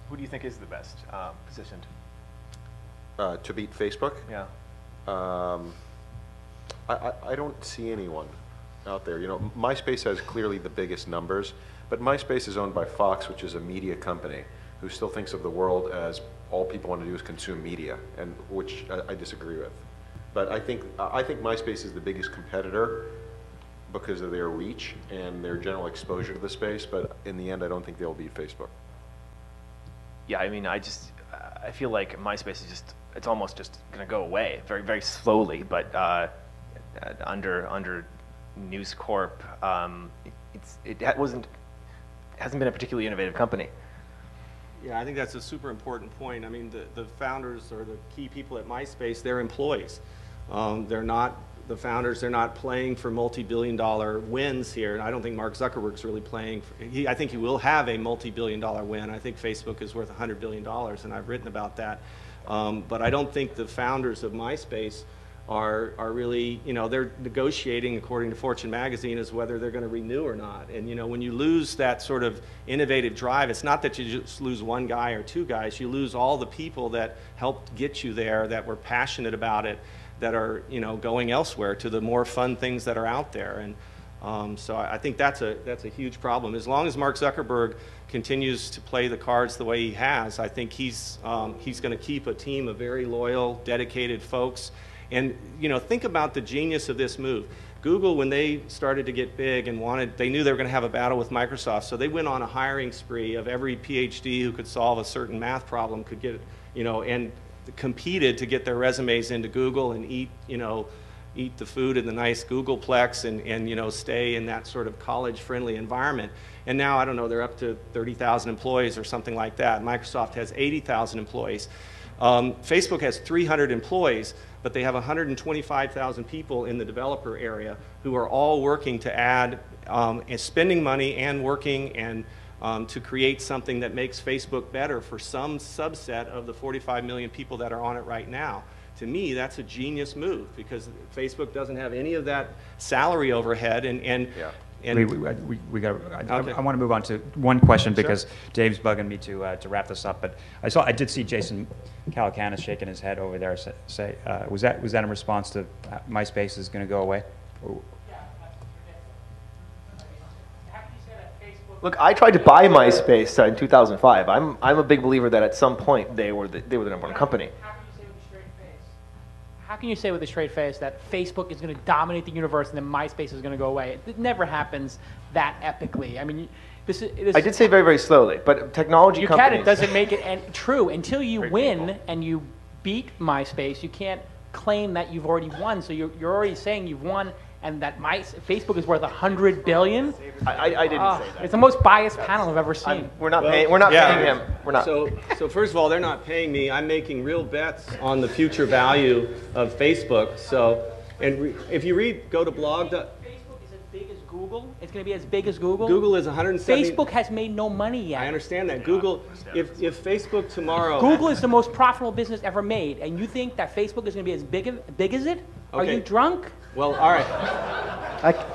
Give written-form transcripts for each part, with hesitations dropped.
Who do you think is the best positioned? To beat Facebook? Yeah. I don't see anyone out there. You know, MySpace has clearly the biggest numbers, but MySpace is owned by Fox, which is a media company who still thinks of the world as all people want to do is consume media, and which I disagree with. But I think MySpace is the biggest competitor because of their reach and their general exposure to the space, but in the end, I don't think they'll beat Facebook. Yeah, I mean, I feel like MySpace is it's almost just going to go away very, very slowly, but under News Corp, it hasn't been a particularly innovative company. Yeah, I think that's a super important point. I mean, the founders or the key people at MySpace, they're employees. They're not the founders. They're not playing for multi-billion-dollar wins here. And I don't think Mark Zuckerberg's really playing. I think he will have a multi-billion-dollar win. I think Facebook is worth $100 billion, and I've written about that. But I don't think the founders of MySpace are really, you know, they're negotiating, according to Fortune magazine, as whether they're going to renew or not. And, you know, when you lose that sort of innovative drive, it's not that you just lose one guy or two guys. You lose all the people that helped get you there, that were passionate about it, that are, you know, going elsewhere to the more fun things that are out there. And so I think that's a huge problem. As long as Mark Zuckerberg continues to play the cards the way he has, I think he's going to keep a team of very loyal, dedicated folks. And, you know, think about the genius of this move. Google, when they started to get big and they knew they were going to have a battle with Microsoft, so they went on a hiring spree of every PhD who could solve a certain math problem could get, you know, and competed to get their resumes into Google and eat the food in the nice Googleplex and you know, stay in that sort of college-friendly environment. And now, I don't know, they're up to 30,000 employees or something like that. Microsoft has 80,000 employees. Facebook has 300 employees, but they have 125,000 people in the developer area who are all working to add and spending money and working and to create something that makes Facebook better for some subset of the 45 million people that are on it right now. To me, that's a genius move because Facebook doesn't have any of that salary overhead and yeah. We got. Okay. I want to move on to one question because sure. Dave's bugging me to wrap this up. But I did see Jason Calacanis shaking his head over there. Say, was that in response to MySpace is going to go away? Or, look, I tried to buy MySpace in 2005. I'm a big believer that at some point they were the number one company. How can you say with a straight face that Facebook is going to dominate the universe and then MySpace is going to go away? It never happens that epically. I mean, this I did say very, very slowly, but technology companies... It doesn't make it true. Until you win and you beat MySpace, you can't claim that you've already won. So you're already saying you've won and that Facebook is worth $100 billion. I didn't say that. It's the most biased panel I've ever seen. We're not paying him. We're not. So first of all, they're not paying me. I'm making real bets on the future value of Facebook. So, and if you go to blog. Facebook is as big as Google. It's going to be as big as Google. Google is 170. Facebook has made no money yet. I understand that. Google, if Facebook tomorrow. Google is the most profitable business ever made, and you think that Facebook is going to be as big as it? Are you drunk? Well, all right.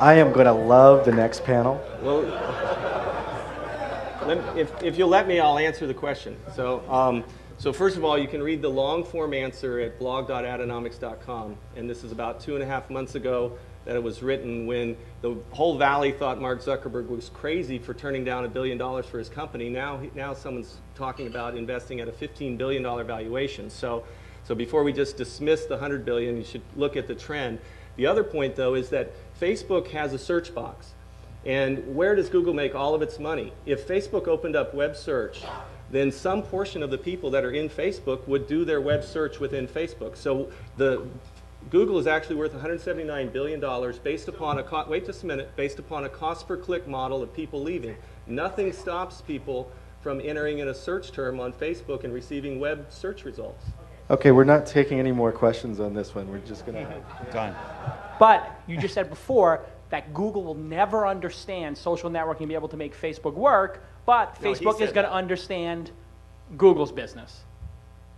I am going to love the next panel. Well, if you'll let me, I'll answer the question. So first of all, you can read the long-form answer at blog.adanomics.com. And this is about 2.5 months ago that it was written when the whole valley thought Mark Zuckerberg was crazy for turning down $1 billion for his company. Now someone's talking about investing at a $15 billion valuation. So before we just dismiss the $100 billion, you should look at the trend. The other point, though, is that Facebook has a search box. And where does Google make all of its money? If Facebook opened up web search, then some portion of the people that are in Facebook would do their web search within Facebook. So Google is actually worth $179 billion based upon based upon a cost per click model of people leaving. Nothing stops people from entering in a search term on Facebook and receiving web search results. Okay, we're not taking any more questions on this one. We're just going to... Done. But you just said before that Google will never understand social networking and be able to make Facebook work, but Facebook is going to understand Google's business.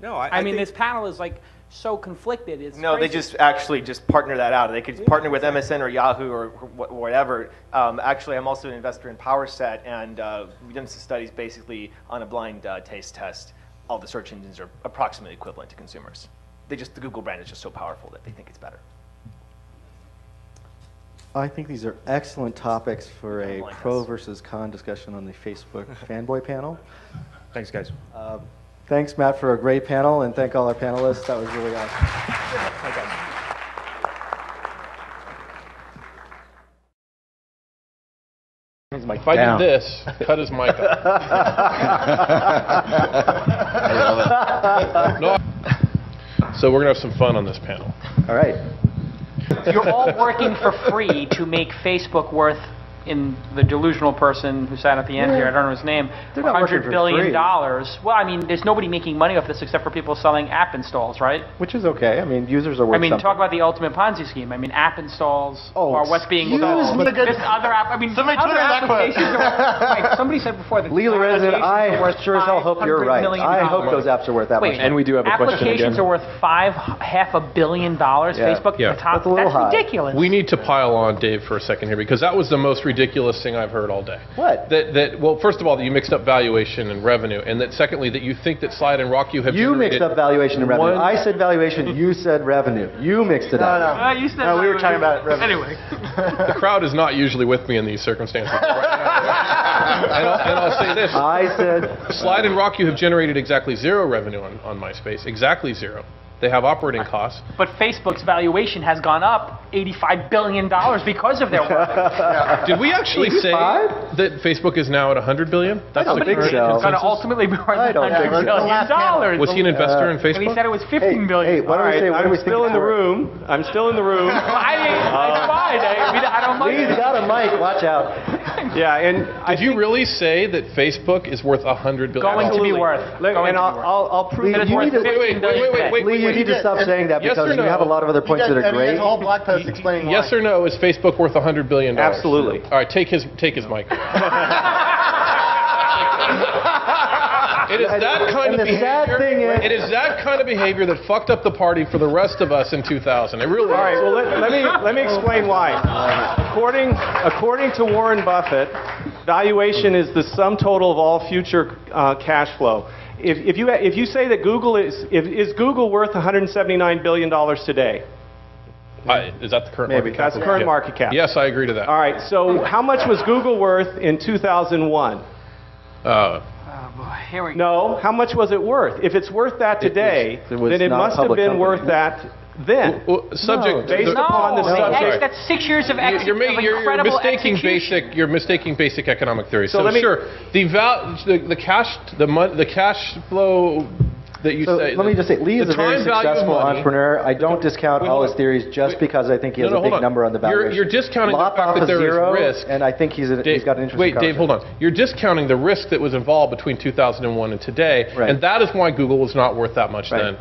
No, I mean, this panel is like so conflicted. It's No, they crazy. just actually just partner that out. They could partner with MSN or Yahoo or whatever. Actually, I'm also an investor in PowerSet, and we've done some studies basically on a blind taste test. All the search engines are approximately equivalent to consumers. The Google brand is just so powerful that they think it's better. I think these are excellent topics for a Blind pro test. versus con discussion on the Facebook fanboy panel. Thanks, guys. Thanks, Matt, for a great panel, and thank all our panelists. That was really awesome. If I did this, cut his mic off. No. So we're going to have some fun on this panel. All right. You're all working for free to make Facebook worth, in the delusional person who sat at the end here, I don't know his name, They're not working $100 for billion. free. Well, I mean, there's nobody making money off this except for people selling app installs, right? Which is okay. I mean, users are worth I mean, something. talk about the ultimate Ponzi scheme. I mean, app installs Oh, are what's being excuse sold. me. This other app, I mean, Somebody other Twitter that quote. applications are, like, somebody said before that Lee Lorenzen, applications are I worth sure as hell hope you're $500 right. million. I hope those apps are worth that Wait, much. And we do have a question applications again. are worth $500 million. Yeah. Facebook, Yeah. the top, That's a little high. ridiculous. We need to pile on Dave for a second here, because that was the most ridiculous thing I've heard all day. What? Well, first of all, that you mixed up valuation and revenue, and that secondly, that you think that Slide and Rock have You mixed generated up valuation and revenue. one- I said valuation, you said revenue. You mixed it up. You said No, we were talking about revenue. Anyway. The crowd is not usually with me in these circumstances. and I'll say this. I said, Slide and Rock have generated exactly zero revenue on MySpace. Exactly zero. They have operating costs. But Facebook's valuation has gone up $85 billion because of their work. Did we actually say 85? that Facebook is now at $100 billion? That's don't the think current so. It's going to consensus? ultimately be worth I don't $100 think so. billion. Was he an investor in And he Facebook? said it was hey, $15 billion. hey, why don't we say, what do I'm we think still in it's the worth? room. I'm still in the room. It's fine. I don't mind. Lee's got a mic, watch out. Yeah, and Did you really say that Facebook is worth $100 billion? Going to be worth. Look, Going and to be worth. I'll prove Lee, it. you need to- Wait, Lee, you need to stop saying that Yes because or you have a no? lot of other points that are great. There's a whole blog post explaining Yes why. or no, is Facebook worth $100 billion? Absolutely. All right, take his mic. It is that kind And of the sad behavior. thing is- It is that kind of behavior that fucked up the party for the rest of us in 2000. It really All right, is. well, let me explain why. According to Warren Buffett, valuation is the sum total of all future cash flow. If you say that Google is Google worth $179 billion today? Is that the current Maybe. market cap? That's current Yeah. market cap. Yes, I agree to that. All right, so how much was Google worth in 2001? Oh, boy. Here we go. No, how much was it worth? If it's worth that today, it was then it not a must have public been company. worth that then. Well, subject based the- upon the No, subject. that's 6 years of You're incredible mistaking execution. mistaking basic economic theory. So So, let me- sure, the cash flow that you So say. let me just say, Lee is the a very time value of successful money- entrepreneur. I don't discount Wait, all hold his on. theories just Wait. because I think he has No, a hold big on. number on the valuation. You're discounting the Lop fact off that is there is zero, risk. and I think he's got an interesting Wait, Dave, hold conversation. on. You're discounting the risk that was involved between 2001 and today, Right. and that is why Google was not worth that much Right. then.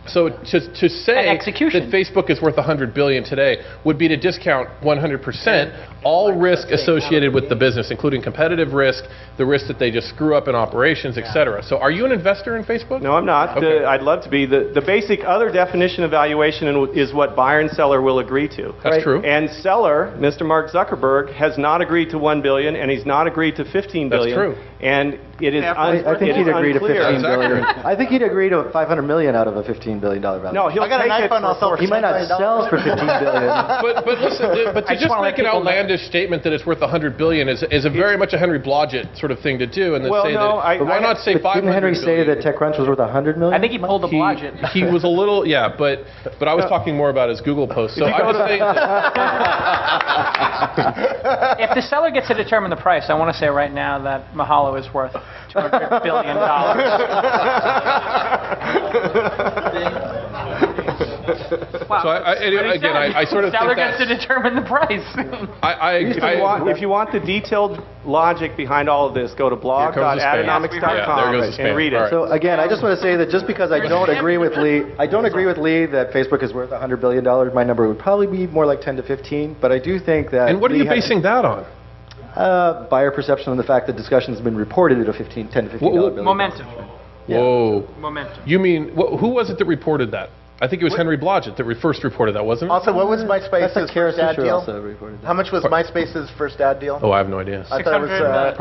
So to say And execution. that Facebook is worth $100 billion today would be to discount 100% all risk associated with the business, including competitive risk, the risk that they just screw up in operations, et cetera. So are you an investor in Facebook? No, I'm not. Okay. I'd love to be. The basic other definition of valuation is what buyer and seller will agree to. That's Right. true. And seller, Mr. Mark Zuckerberg, has not agreed to $1 billion, and he's not agreed to $15 That's billion. true. And it is I think he'd agree to unclear. 15 That's billion. accurate. I think he'd agree to 500 million out of a $15 billion value. No, he'll I got an take it iPhone, I'll sell for for He might not $10 sell for 15 billion. But listen, but I to just just wanna make let an people know- outlandish statement that it's worth $100 billion is a very much a Henry Blodgett sort of thing to do, and then Well, say no, that. I- But why I- not say But 500 didn't Henry say billion? that TechCrunch was worth 100 million? I think he pulled a budget. He was a little, yeah, but I was talking more about his Google post. So I was saying that, If the seller gets to determine the price, I want to say right now that Mahalo is worth $200 billion. Wow. so I sort of seller think gets to that's, determine the price. If you want the detailed logic behind all of this, go to comes the spam. blog.adanomics.com Yeah, there goes the spam. and read it. All right. So again, I just want to say that just because I don't agree with Lee, that Facebook is worth $100 billion. My number would probably be more like 10 to 15. But I do think that. and what are Lee you has- basing that on? Buyer perception on the fact that Discussion has been reported at a 10 to 15 Whoa, billion. Momentum. Yeah. Whoa. Momentum. You mean, who was it that reported that? I think it was Henry Blodgett that first reported that, wasn't it? Also, what was MySpace's That's Kara first ad Swisher deal? also reported that. How much was MySpace's first ad deal? Oh, I have no idea. I thought it was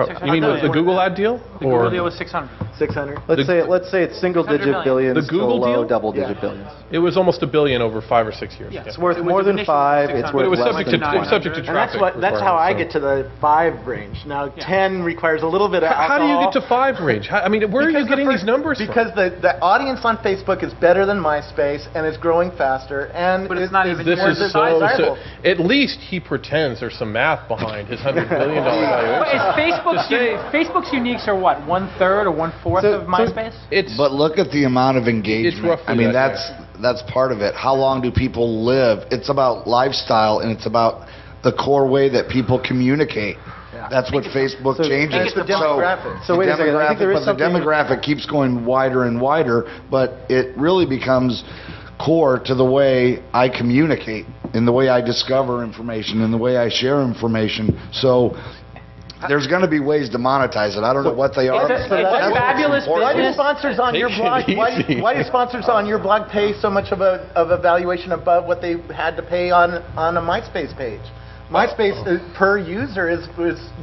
600, You mean the Google ad deal? The Google deal was 600. 600. Let's say it's single-digit 600 million. billions The Google to low deal? double-digit Yeah. billions. It was almost $1 billion over 5 or 6 years. Yeah. It's worth It was more than initially 5. 600. It's But worth it was less subject than to, 900. subject to And that's traffic. that's how I requirements, get to the 5 range. Now, 10 requires a little bit of so. How do you get to 5 range? I mean, where are you getting these numbers from? Because the audience on Facebook is better than MySpace and is growing faster, and But it's not even This more is desirable. at least he pretends there's some math behind his $100 billion valuation. Facebook's uniques are what, 1/3 or 1/4 of MySpace? It's But look at the amount of engagement. roughly I mean, that, that's part of it. How long do people live? It's about lifestyle, and it's about the core way that people communicate. That's what Facebook changes. And it's the demographic. So wait a second, I think there is the something... demographic keeps going wider and wider, but it really becomes core to the way I communicate, in the way I discover information, in the way I share information. So there's going to be ways to monetize it. I don't know what they are. It's a but that's what's fabulous important. Why do business. sponsors on your Take blog? it easy. Why do sponsors on your blog pay so much of a valuation above what they had to pay on a MySpace page? MySpace per user is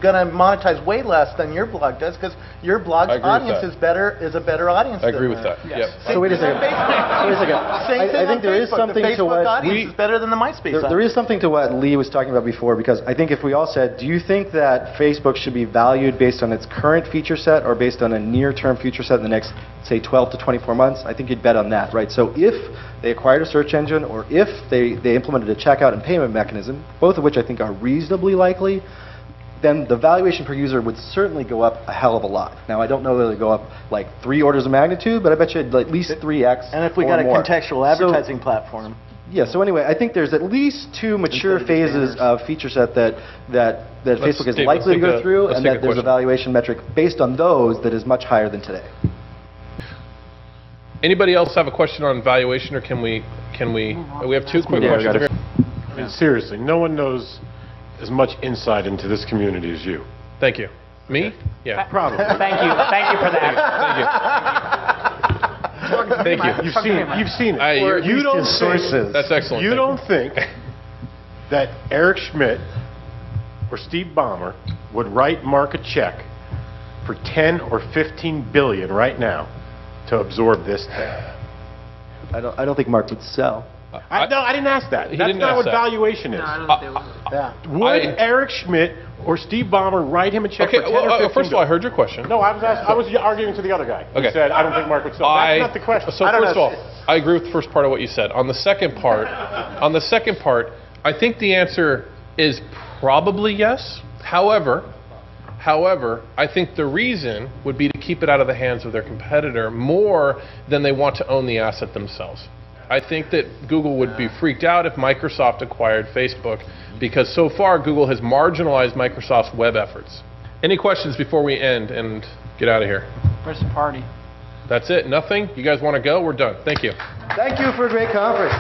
going to monetize way less than your blog does, because your blog's I agree with audience that. is a better audience. I agree than with that. Yep. So wait a second. I think there is something the to Facebook what... audience is better than the MySpace There is something to what Lee was talking about before, because I think if we all said, do you think that Facebook should be valued based on its current feature set or based on a near-term feature set in the next, say, 12 to 24 months? I think you'd bet on that, right? So if they acquired a search engine, or if they implemented a checkout and payment mechanism, both of which I think are reasonably likely, then the valuation per user would certainly go up a hell of a lot. Now, I don't know that it would go up like 3 orders of magnitude, but I bet you at least 3x. And if we or got a more. contextual advertising platform. Yeah, so anyway, I think there's at least 2 mature phases of feature set that Facebook is Dave, likely to go through, let's and take that a there's a question. valuation metric based on those that is much higher than today. Anybody else have a question on valuation, or can we have 2 quick Yeah, we questions got here? I mean, seriously, no one knows as much insight into this community as you. Thank you. Me? Yeah. Probably. Thank you for that. Thank you. You've seen it. You're- You don't sources. That's excellent. You Thank don't think that Eric Schmidt or Steve Ballmer would write Mark a check for 10 or 15 billion right now to absorb this thing? I don't think Mark would sell. No, I didn't ask that. He That's didn't not ask what that. valuation is. No, I don't think they would. Yeah. Would Eric Schmidt or Steve Ballmer write him a check Okay, for 10 or 15 well, first of all, I billion? heard your question. No, I was arguing to the other guy. Okay. Who said, I don't think Mark would sell. That's not the question. So I don't first of know. all, I agree with the first part of what you said. On the second part, I think the answer is probably yes. However, I think the reason would be to keep it out of the hands of their competitor more than they want to own the asset themselves. I think that Google would be freaked out if Microsoft acquired Facebook, because so far Google has marginalized Microsoft's web efforts. Any questions before we end and get out of here? Where's the party? That's it? Nothing? You guys want to go? We're done. Thank you. Thank you for a great conference.